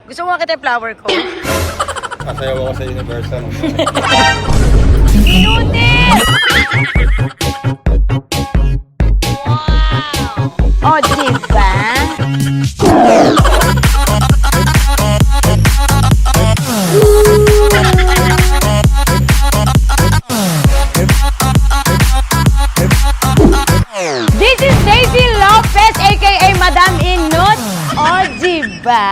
Gusto mo makita yung flower ko? Kasayaw ako sa Universal. Inutin! Wow! Oh, diba? This is Daisy Lopez, aka Madam Inut. Oh, diba?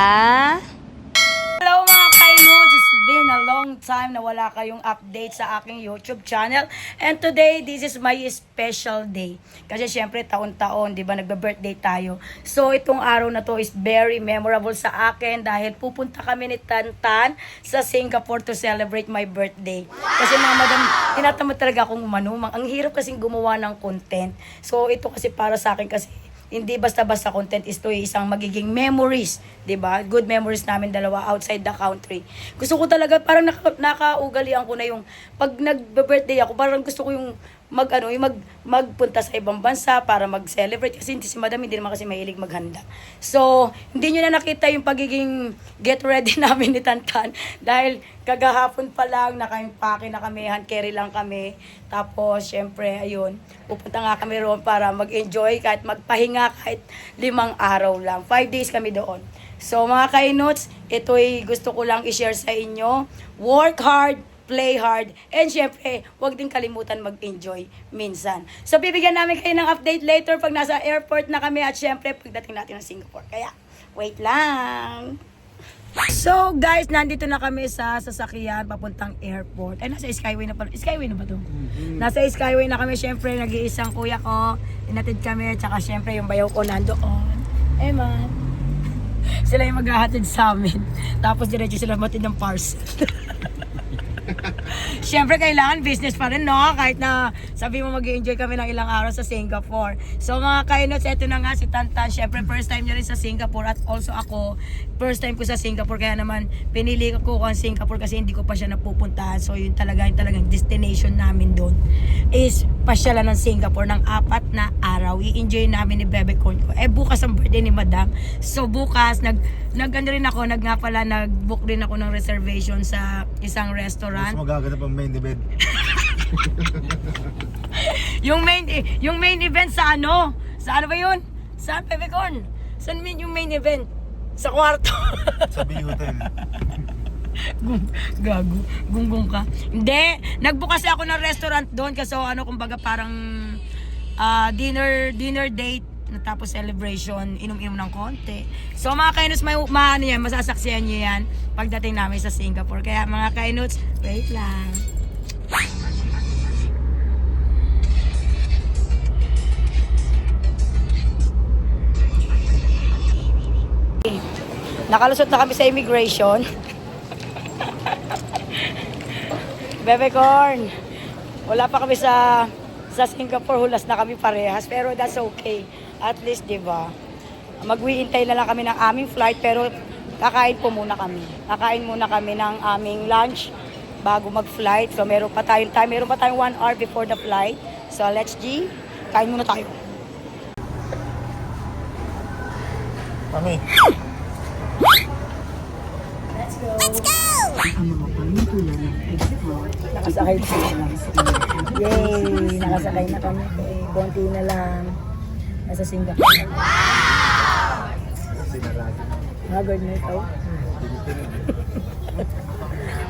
Hello mga kainuts! It's been a long time na wala kayong update sa aking YouTube channel. And today, this is my special day. Kasi syempre, taon-taon, di ba, nagbe-birthday tayo. So, itong araw na to is very memorable sa akin dahil pupunta kami ni Tantan sa Singapore to celebrate my birthday. Kasi mga madam, tinatamad talaga akong umanumang. Ang hirap kasing gumawa ng content. So, ito kasi para sa akin kasi hindi basta-basta content, ito isang magiging memories, 'di ba? Good memories namin dalawa outside the country. Gusto ko talaga parang nakaugalian ko na yung pag nagbe-birthday ako, parang gusto ko yung magpunta sa ibang bansa para mag-celebrate kasi si Madam hindi naman kasi mahilig maghanda. So, hindi niyo na nakita yung pagiging get ready namin ni Tantan dahil kagahapon pa lang naka-impake na kami, hand carry lang kami. Tapos, syempre, ayun, pupunta nga kami roon para mag-enjoy kahit magpahinga kahit 5 araw lang. 5 days kami doon. So, mga kainuts, ito'y gusto ko lang i-share sa inyo. Work hard, play hard, and syempre, huwag din kalimutan mag-enjoy minsan. So, bibigyan namin kayo ng update later pag nasa airport na kami at syempre, pagdating natin ng Singapore. Kaya, wait lang! So, guys, nandito na kami sa sasakyan papuntang airport. Ay, nasa Skyway na pala. Skyway na ba ito? Nasa Skyway na kami. Syempre, nag-iisang kuya ko. Inatid kami. Tsaka, syempre, yung bayaw ko nandoon. Man. Sila yung maghahatid sa amin. Tapos, diretso sila matid ng parcel. Siyempre, kailangan business pa rin, no? Kahit na sabi mo mag-enjoy kami ng ilang araw sa Singapore. So, mga kainots, eto na nga si Tantan. Siyempre, first time niya rin sa Singapore at also ako, first time ko sa Singapore. Kaya naman, pinili ko ang Singapore kasi hindi ko pa siya napupuntahan. So, yung talagang destination namin doon is pasyalan ng Singapore ng 4 na araw. I-enjoy namin ni Bebe Corn ko. Bukas ang birthday ni Madam. So, bukas, nag-book rin ako ng reservation sa isang restaurant. Mas magaganap ang main event. yung main event sa ano? Sa ano ba yun? Sa Bebe Corn. Saan yung main event? Sa kwarto. Sa B Hotel. Gago. Gunggong ka. Hindi. Nagbukas ako ng restaurant doon kasi kumbaga parang dinner date. Tapos celebration, inom-inom ng konti. So mga kainuts, masasaksihan nyo yan pagdating namin sa Singapore. Kaya mga kainuts, wait lang. Nakalusot na kami sa immigration. Bebe Corn, wala pa kami sa Singapore, hulas na kami parehas, pero that's okay. At least, di ba? Magwiintay na lang kami ng aming flight, pero kakain muna kami ng aming lunch bago mag-flight. So, meron pa tayong 1 hour before the flight. So, let's kain muna tayo. Mami. Let's go! Nakasakay na lang. Yay! Nakasakay na kami. Konti na lang. Nasa Singapore. Wow! Haggard na ito.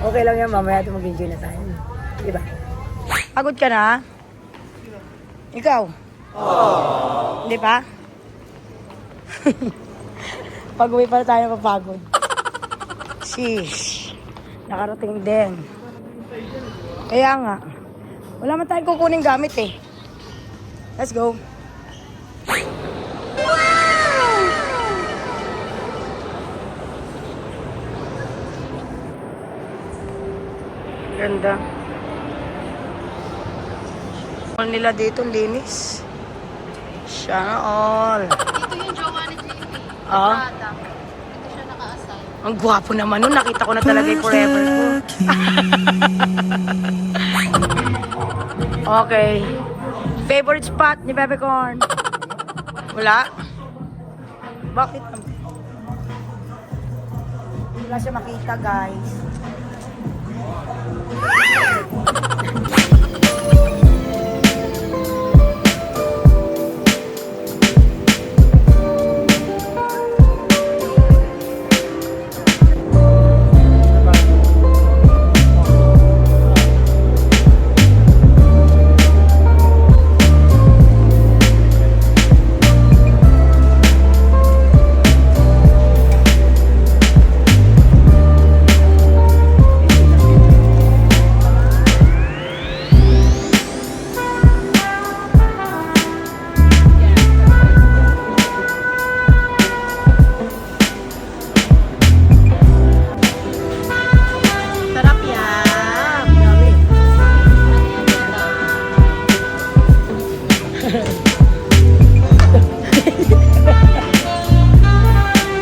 Okay lang yan, mamaya ito mag-enjoy na tayo. Diba? Pagod ka na? Ikaw? Di ba? Pag-uwi pa na tayo napapagod. Sheesh. Nakarating din. Kaya nga. Wala man tayong kukuning gamit eh. Let's go. Ganda. All nila dito, linis. Sana all. Ito yung jowa ni JP. Ah? Prada. Ito siya naka-assign. Ang gwapo naman nun. Nakita ko na talaga yung forever ko. Okay. Favorite spot ni Bebe Corn? Wala? Bakit? Wala siya makita, guys. Sarap yan. Dami.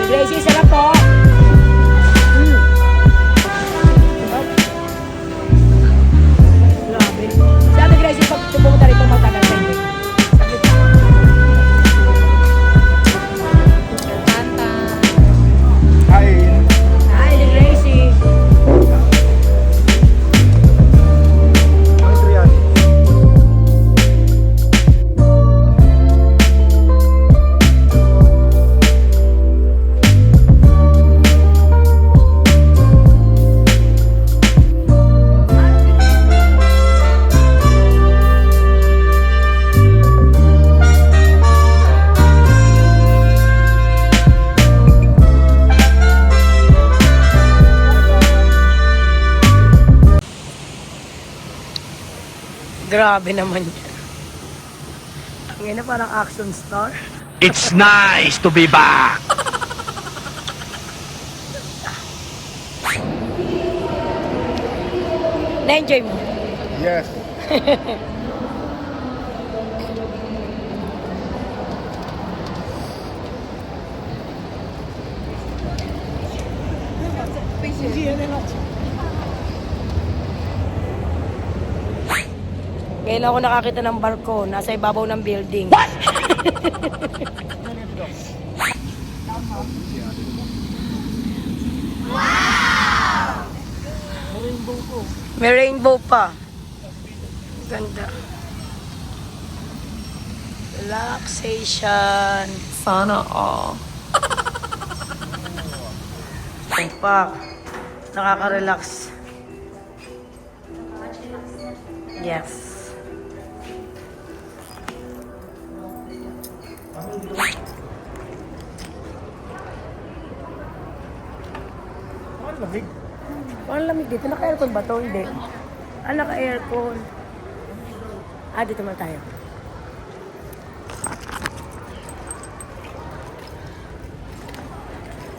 Gracie, sarap po. Grabe. Si Ate Gracie, pag pumunta rito, magtagal sa inyo. Hi! Hi, Ate Gracie. Ano ito yan? Grabe naman yan. Ang ina, parang action star. It's nice to be back. Na-enjoy mo? Yes. Ngayon ako nakakita ng barko. Nasa ibabaw ng building. May rainbow pa. Ganda. Relaxation. Sana all. Tumpak. Nakaka-relax. Yes. Parang lamig dito. Naka-aircon ba to? Hindi. Naka-aircon. Dito muna tayo.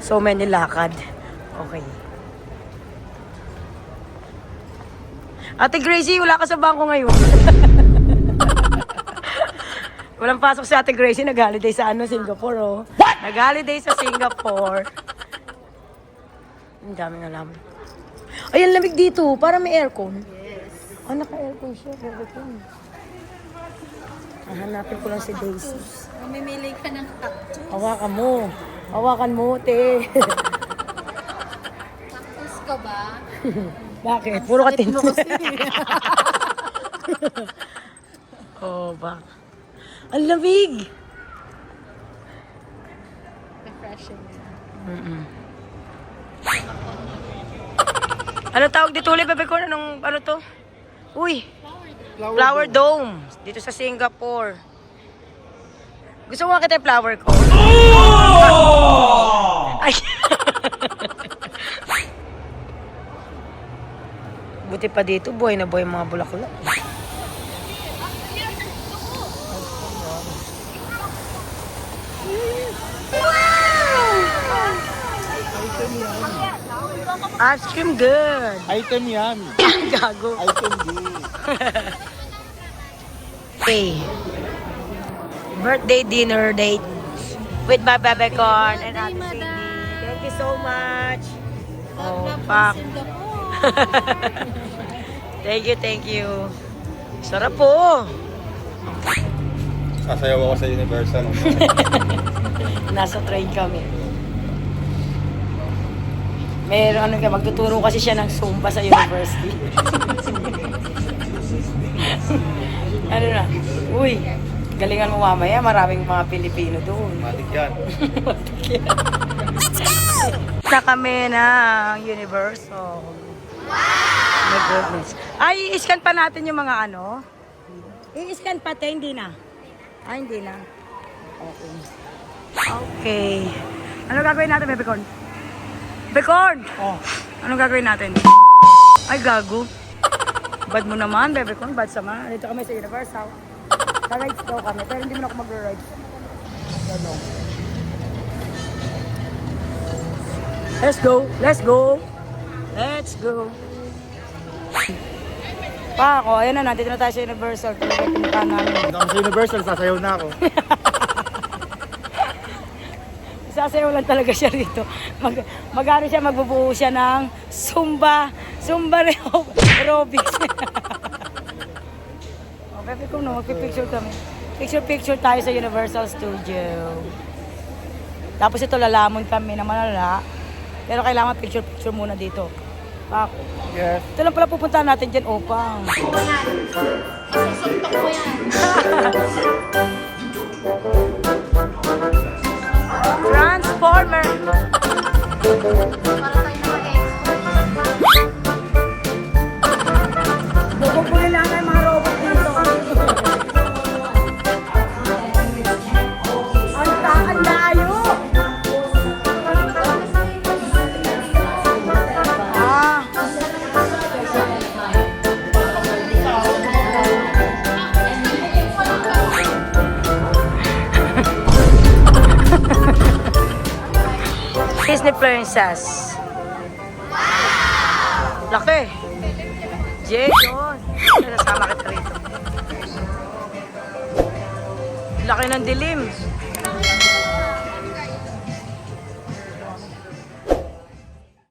So many lakad. Okay. Ate Gracie, wala ka sa bangko ngayon. Walang pasok si Ate Gracie. Nag-holiday sa Singapore, oh. Nag-holiday sa Singapore. Ang daming alam. Ay, ang lamig dito. Parang may aircon. Yes. Naka-aircon siya. Hanapin ko lang si Daisy. Mamimili ka ng cactus. Hawakan mo. Hawakan mo, te. Cactus ka ba? Bakit? Puro ka tinto. Oh, ba? Ang lamig! Refreshing. Ano tawag dito ulit, bebe ko? Anong, ano to? Uy! Flower Dome. Dito sa Singapore. Gusto mo makita yung flower ko? Ay! Buti pa dito, buhay na buhay ang mga bulaklak. Ice cream good. Item yan. Gago. Item D. Okay. Birthday dinner date with my bebe corn and Ate Cindy. Thank you so much. Oh, pak. Thank you. Sarap po. Sasayaw ako sa Universal. Nasa train kami. Meron ano ka, magtuturo kasi siya ng Zumba sa university. Ano na? Uy, galingan mo mamaya, maraming mga Pilipino doon. Matik yan. Na kami ng Universal. Wow! My goodness. Ay, i-scan pa natin yung mga ano. I-scan pa, te, hindi na. Ay, hindi na. Okay. Okay. Ano gagawin natin, Bebecon? Bebecon! Oh. Ano gagawin natin? Ay, gago. Bad mo naman, Bebecon. Bad sama. Dito kami sa Universal. Ka-rides daw kami, pero hindi mo na ako mag-rides. Ganun. Let's go. Let's go. Let's go. Pa ako, ayun na, nandito na tayo sa Universal. Talaga yung pinuntahan namin. Punta kami sa Universal, sasayaw na ako. Sasayaw lang talaga siya rito. Mag-ano siya, magbubuo siya ng Zumba aerobics. Oh, Pepe ko no, magpipicture kami. Picture tayo sa Universal Studio. Tapos ito lalamon kami na malala. Pero kailangan picture muna dito. Pak. Yes. Ito lang pala pupuntahan natin dyan, Opang. Susuntok mo yan. Transformer. Para tayo na mag-export. Bubulin lang ang mga robot dito. Ang layo. Ah. Disney Princess. Wow! Laki. Jay, doon. Nasasama kita rito. Laki ng dilim.